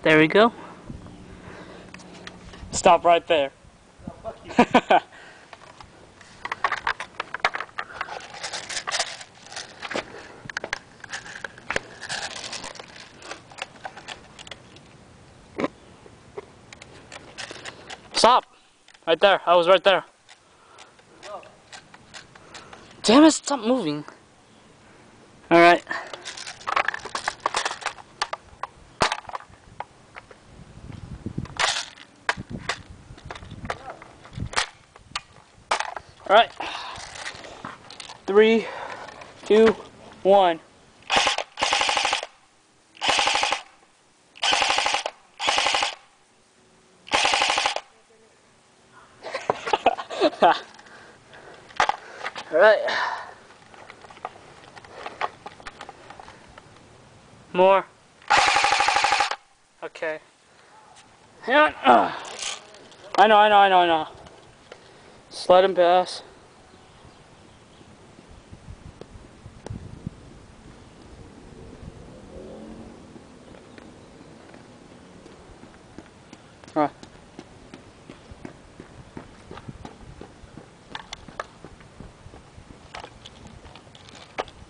There we go. Stop right there. Oh, fuck you. Stop! Right there. I was right there. Damn it, stop moving. Alright. Alright. 3, 2, 1. Alright. More. Okay. Hang on. I know. Just let him pass. Alright.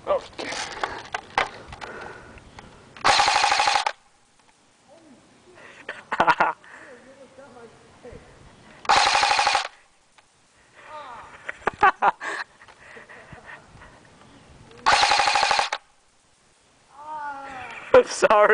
Okay. I'm sorry.